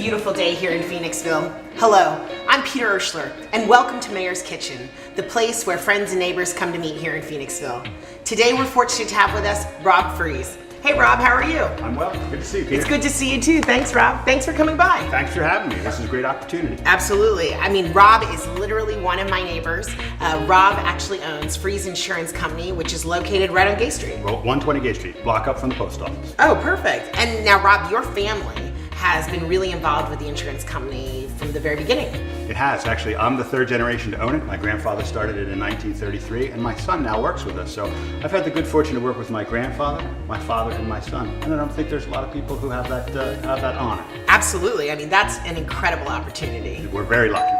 beautiful day here in Phoenixville. Hello, I'm Peter Urschler, and welcome to Mayor's Kitchen, the place where friends and neighbors come to meet here in Phoenixville. Today we're fortunate to have with us Robb Frees. Hey Robb, how are you? I'm well. Good to see you, Peter. It's good to see you too. Thanks, Robb. Thanks for coming by. Thanks for having me. This is a great opportunity. Absolutely. I mean, Robb is literally one of my neighbors. Robb actually owns Frees Insurance Company, which is located right on Gay Street. Well, 120 Gay Street, block up from the post office. Oh, perfect. And now, Robb, your family has been really involved with the insurance company from the very beginning. It has, actually. I'm the third generation to own it. My grandfather started it in 1933, and my son now works with us. So I've had the good fortune to work with my grandfather, my father, and my son. And I don't think there's a lot of people who have that honor. Absolutely. I mean, that's an incredible opportunity. We're very lucky.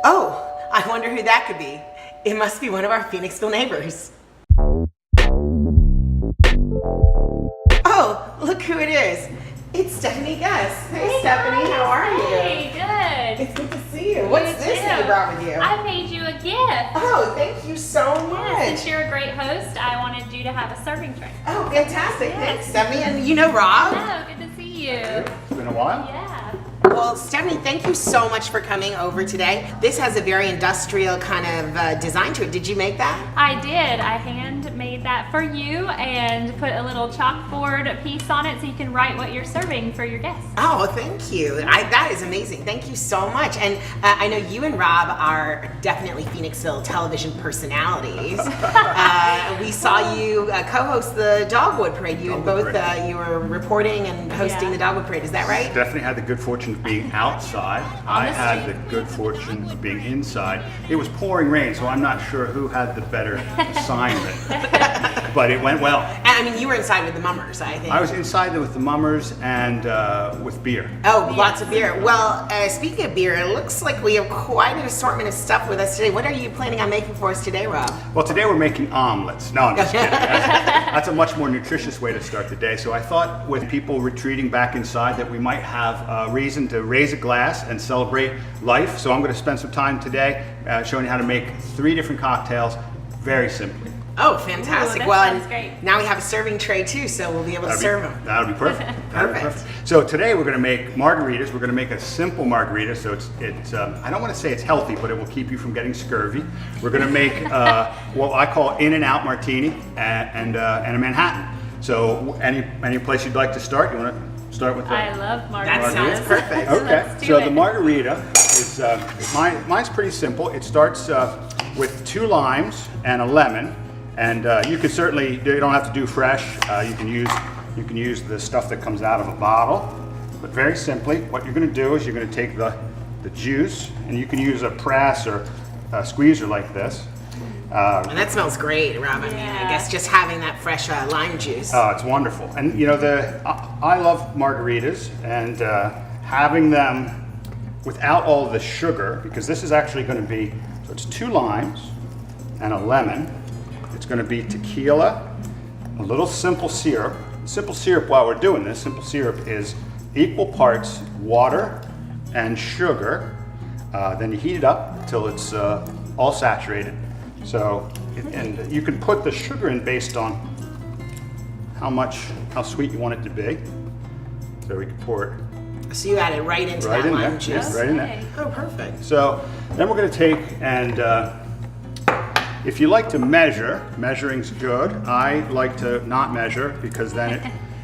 Oh, I wonder who that could be. It must be one of our Phoenixville neighbors. Oh, look who it is. It's Stefany Gess. Hey, Stefany, how are you? Hey, good. It's good to see you. What's this that you brought with you? I made you a gift. Oh, thank you so much. Since you're a great host, I wanted you to have a serving tray. Oh, fantastic. Yes. Thanks, Stefany. And you know Robb? Oh, good to see you. It's been a while. Yeah. Well, Stefany, thank you so much for coming over today. This has a very industrial kind of design to it. Did you make that? I did. I hand made that for you and put a little chalkboard piece on it so you can write what you're serving for your guests. Oh, thank you. That is amazing. Thank you so much. And I know you and Robb are definitely Phoenixville television personalities. We saw you co-host the Dogwood Parade. You and both you were reporting and hosting the Dogwood Parade. Is that right? Stephanie had the good fortune of being outside. I had the good fortune of being inside. It was pouring rain, so I'm not sure who had the better assignment. But it went well. I mean, you were inside with the mummers, I think. I was inside with the mummers and with beer. Oh, lots of beer. Well, speaking of beer, it looks like we have quite an assortment of stuff with us today. What are you planning on making for us today, Robb? Well, today we're making omelets. No, I'm just kidding. That's a much more nutritious way to start the day. So I thought with people retreating back inside that we might have a reason to raise a glass and celebrate life. So I'm going to spend some time today showing you how to make 3 different cocktails very simply. Oh, fantastic. Ooh, that well, sounds and great. now we have a serving tray too, so we'll be able to serve them. That'll be perfect. Perfect. So today we're going to make margaritas. We're going to make a simple margarita. So it's I don't want to say it's healthy, but it will keep you from getting scurvy. We're going to make what I call in and out martini and a Manhattan. So any place you'd like to start? You want to start with I love margaritas. That sounds perfect. Okay. Let's do So it. the margarita is mine's pretty simple. It starts with 2 limes and a lemon. And you can certainly, you don't have to do fresh. You can use the stuff that comes out of a bottle. But very simply, what you're going to do is you're going to take the juice, and you can use a press or a squeezer like this. And that smells great, Robb. I mean, I guess just having that fresh lime juice. Oh, it's wonderful. And you know, I love margaritas, and having them without all the sugar, because this is actually going to be, so it's 2 limes and a lemon. It's going to be tequila, a little simple syrup. Simple syrup, while we're doing this, simple syrup is equal parts water and sugar. Then you heat it up until it's all saturated. So, and you can put the sugar in based on how sweet you want it to be. So we can pour it So you add it right into right that in lime there. juice. Yes, right in there. Oh, perfect. So then we're going to take and if you like to measure, measuring's good. I like to not measure because then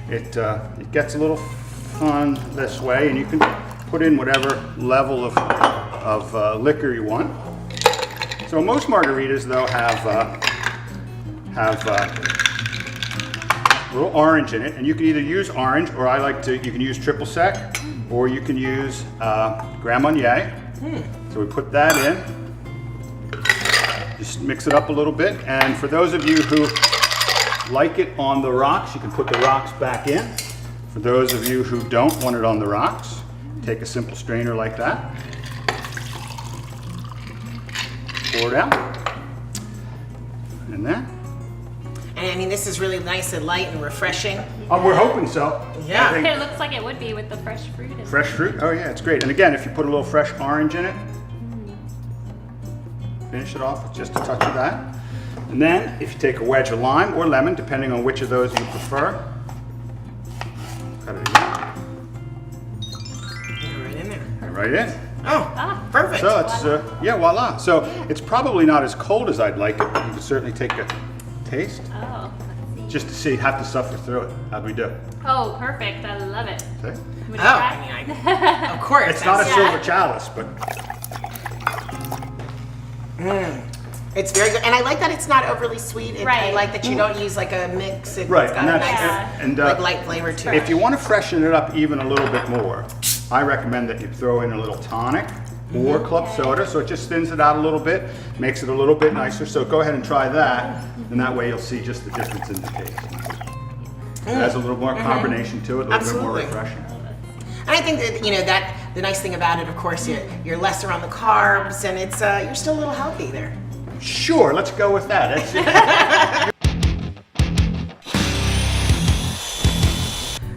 it gets a little fun this way, and you can put in whatever level of liquor you want. So most margaritas though have a little orange in it, and you can either use orange, or you can use triple sec, or you can use Grand Marnier. So we put that in. Just mix it up a little bit, and for those of you who like it on the rocks, you can put the rocks back in. For those of you who don't want it on the rocks, take a simple strainer like that, pour it out, and then. And I mean, this is really nice and light and refreshing. Oh, we're hoping so. Yeah. I think It looks like it would be with the fresh fruit. fresh fruit. Oh yeah, it's great. And again, if you put a little fresh orange in it, finish it off with just a touch of that. And then if you take a wedge of lime or lemon, depending on which of those you prefer, right in. Oh, perfect. So it's, yeah, voila. So it's probably not as cold as I'd like it, but you can certainly take a taste. Oh, let's see. Just to see, have to suffer through it. How'd we do? Oh, perfect. I love it. See? Would you Oh, try? I mean, of course. It's not a that's- silver chalice, but It's very good, and I like that it's not overly sweet. I Right. like that you don't use like a mix. It's right. got And a that's nice, and like light flavor to if it. you want to freshen it up even a little bit more, I recommend that you throw in a little tonic or club soda, so it just thins it out a little bit, makes it a little bit nicer. So go ahead and try that, and that way you'll see just the difference in the taste. It has a little more combination to it, a little Absolutely. bit more refreshing. And I think that that the nice thing about it, of course, you're less around the carbs, and it's you're still a little healthy there. Sure, let's go with that.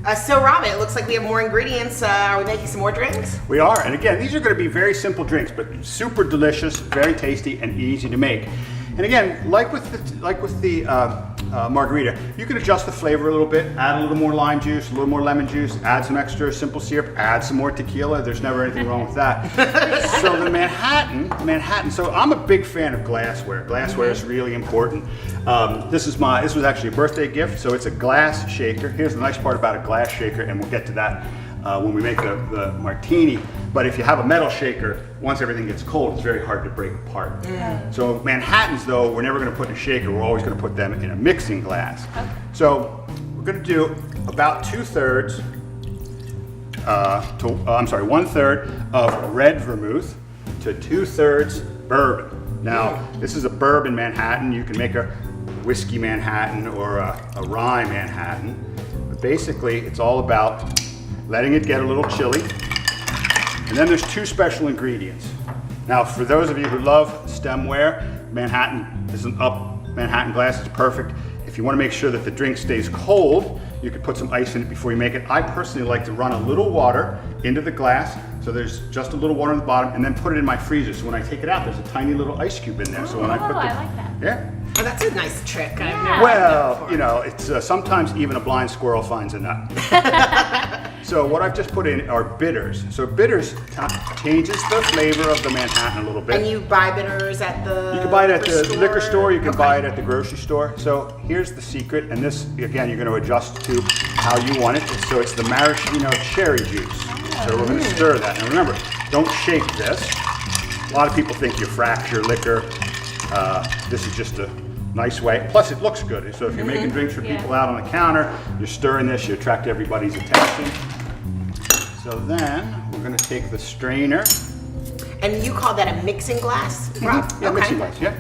That's So, Rob, it looks like we have more ingredients. Are we making some more drinks? We are, and again, these are going to be very simple drinks, but super delicious, very tasty, and easy to make. And again, like with the margarita, you can adjust the flavor a little bit, add a little more lime juice, a little more lemon juice, add some extra simple syrup, add some more tequila. There's never anything wrong with that. So the Manhattan. So I'm a big fan of glassware. Glassware is really important. This was actually a birthday gift, so it's a glass shaker. Here's the nice part about a glass shaker, and we'll get to that when we make the martini. But if you have a metal shaker, once everything gets cold, it's very hard to break apart. So Manhattans, though, we're never going to put in a shaker. We're always going to put them in a mixing glass. Okay. So we're going to do about 2/3 1/3 of red vermouth to 2/3 bourbon. Now, this is a bourbon Manhattan. You can make a whiskey Manhattan or a rye Manhattan. But basically, it's all about letting it get a little chilly. And then there's two special ingredients. Now, for those of you who love stemware, Manhattan glass is perfect. If you want to make sure that the drink stays cold, you could put some ice in it before you make it. I personally like to run a little water into the glass, so there's just a little water on the bottom, and then put it in my freezer. So when I take it out, there's a tiny little ice cube in there. So when I put I like that. yeah. Oh, that's a nice trick. I've never Yeah. done that Well, before. you know, it's sometimes even a blind squirrel finds a nut. So what I've just put in are bitters. So bitters changes the flavor of the Manhattan a little bit. And you buy bitters at the You can buy it at the store? liquor store, you can Okay. buy it at the grocery store. So here's the secret, and this, again, you're going to adjust to how you want it. So it's the maraschino cherry juice. So we're going to stir that. And remember, don't shake this. A lot of people think you fracture liquor. This is just a nice way. Plus, it looks good. So if you're making drinks for people out on the counter, you're stirring this, you attract everybody's attention. So then we're going to take the strainer. And you call that a mixing glass, Rob? Yeah, mixing glass, yeah.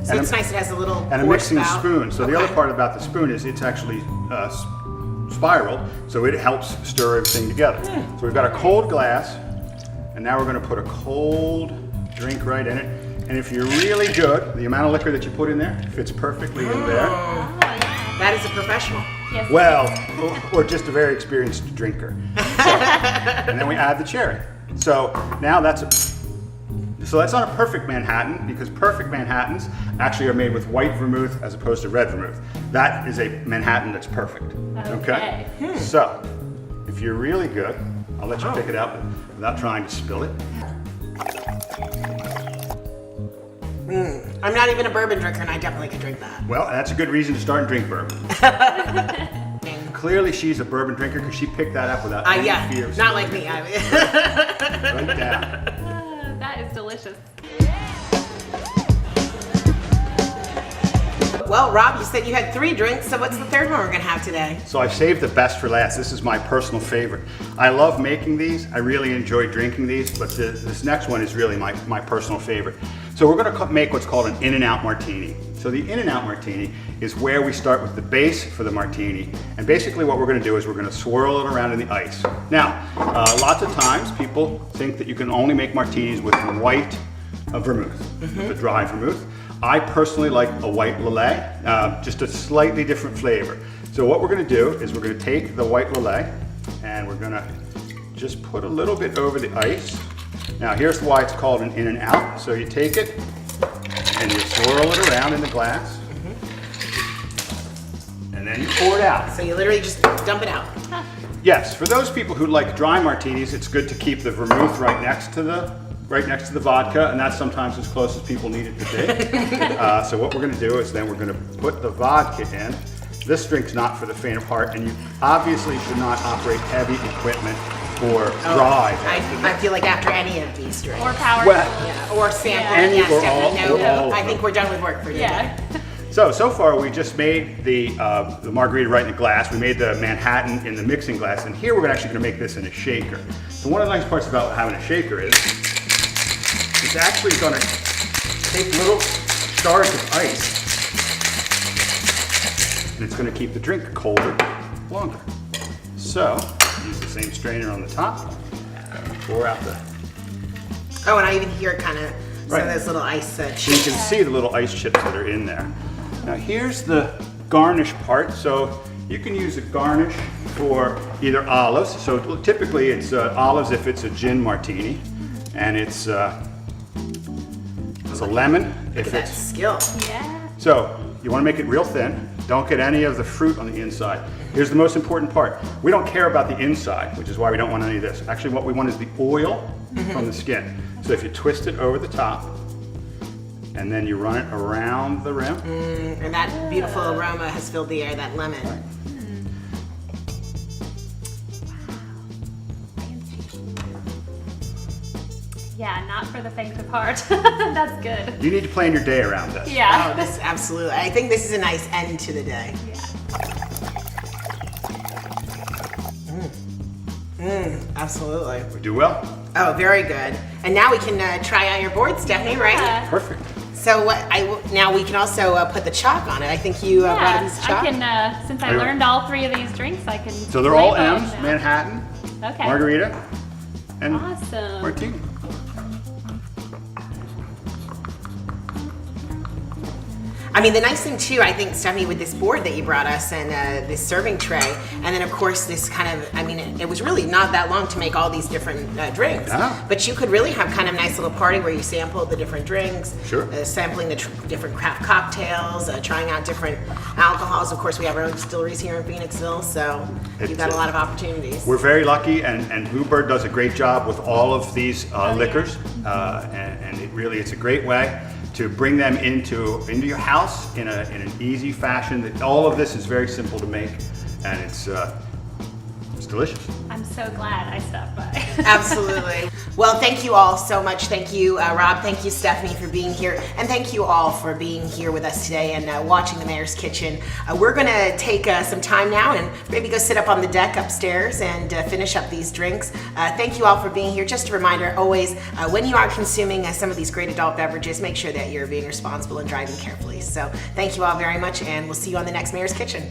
So it's nice it has a little And a pour mixing spout. spoon. So the Okay. other part about the spoon is it's actually spiraled, so it helps stir everything together. So we've got a cold glass, and now we're going to put a cold drink right in it. And if you're really good, the amount of liquor that you put in there fits perfectly in there. Oh, yeah. That is a professional. Yes. Well, or just a very experienced drinker. So, and then we add the cherry. So now that's not a perfect Manhattan, because perfect Manhattans actually are made with white vermouth as opposed to red vermouth. That is a Manhattan that's perfect. Okay. So if you're really good, I'll let you pick it up without trying to spill it. I'm not even a bourbon drinker, and I definitely could drink that. Well, that's a good reason to start and drink bourbon. Clearly she's a bourbon drinker because she picked that up without any Yeah, fear of not spilling like me. it. Right down. That is delicious. Well, Rob, you said you had 3 drinks, so what's the third one we're going to have today? So I've saved the best for last. This is my personal favorite. I love making these. I really enjoy drinking these, but this next one is really my personal favorite. So we're going to make what's called an in-and-out martini. So the in-and-out martini is where we start with the base for the martini. And basically what we're going to do is we're going to swirl it around in the ice. Now, lots of times people think that you can only make martinis with white vermouth, the dry vermouth. I personally like a white Lillet, just a slightly different flavor. So what we're going to do is we're going to take the white Lillet and we're going to just put a little bit over the ice. Now here's why it's called an in and out. So you take it and you swirl it around in the glass and then you pour it out. So you literally just dump it out. Yes, for those people who like dry martinis, it's good to keep the vermouth right next to the vodka, and that's sometimes as close as people need it to be. So what we're going to do is then we're going to put the vodka in. This drink's not for the faint of heart, and you obviously should not operate heavy equipment or drive. I feel like after any of these drinks. Or power. Yeah, or sampling. Any Yes, or definitely. all of I them. think we're done with work for today. Yeah. So far we just made the margarita right in the glass. We made the Manhattan in the mixing glass, and here we're actually going to make this in a shaker. So one of the nice parts about having a shaker is it's actually going to take little shards of ice, and it's going to keep the drink colder longer. So use the same strainer on the top, pour out the. Oh, and I even hear kind of some Right. of those little ice So you chips. can see the little ice chips that are in there. Now here's the garnish part. So you can use a garnish for either olives. So typically it's olives if it's a gin martini, and it's a lemon if That it's. skill. Yeah. So you want to make it real thin. Don't get any of the fruit on the inside. Here's the most important part. We don't care about the inside, which is why we don't want any of this. Actually, what we want is the oil from the skin. So if you twist it over the top, and then you run it around the rim. And that beautiful aroma has filled the air, that lemon. Yeah, not for the faint of heart. That's good. You need to plan your day around this. Oh, Yeah. this absolutely. I think this is a nice end to the day. Yeah. Absolutely. We do well. Oh, very good. And now we can try out your board, Stefany, right? Yeah. Perfect. So now we can also put the chalk on it. I think you brought a Yeah, piece of chalk. I can, since I learned all three of these drinks, I can. So they're all label M's: them. Manhattan, Okay. Margarita, and Awesome. Martini. I mean, the nice thing too, I think, Stefany, with this board that you brought us and this serving tray, and then of course this kind of, I mean, it was really not that long to make all these different drinks. Yeah. But you could really have kind of a nice little party where you sampled the different drinks, Sure. Sampling the different craft cocktails, trying out different alcohols. Of course, we have our own distilleries here in Phoenixville, so you've got a lot of opportunities. We're very lucky, and Bluebird does a great job with all of these liquors, and it's a great way to bring them into your house in an easy fashion. That all of this is very simple to make, and it's delicious. I'm so glad I stopped by. Absolutely. Well, thank you all so much. Thank you, Rob. Thank you, Stefany, for being here. And thank you all for being here with us today and watching the Mayor's Kitchen. We're going to take some time now and maybe go sit up on the deck upstairs and finish up these drinks. Thank you all for being here. Just a reminder, always, when you are consuming some of these great adult beverages, make sure that you're being responsible and driving carefully. So thank you all very much, and we'll see you on the next Mayor's Kitchen.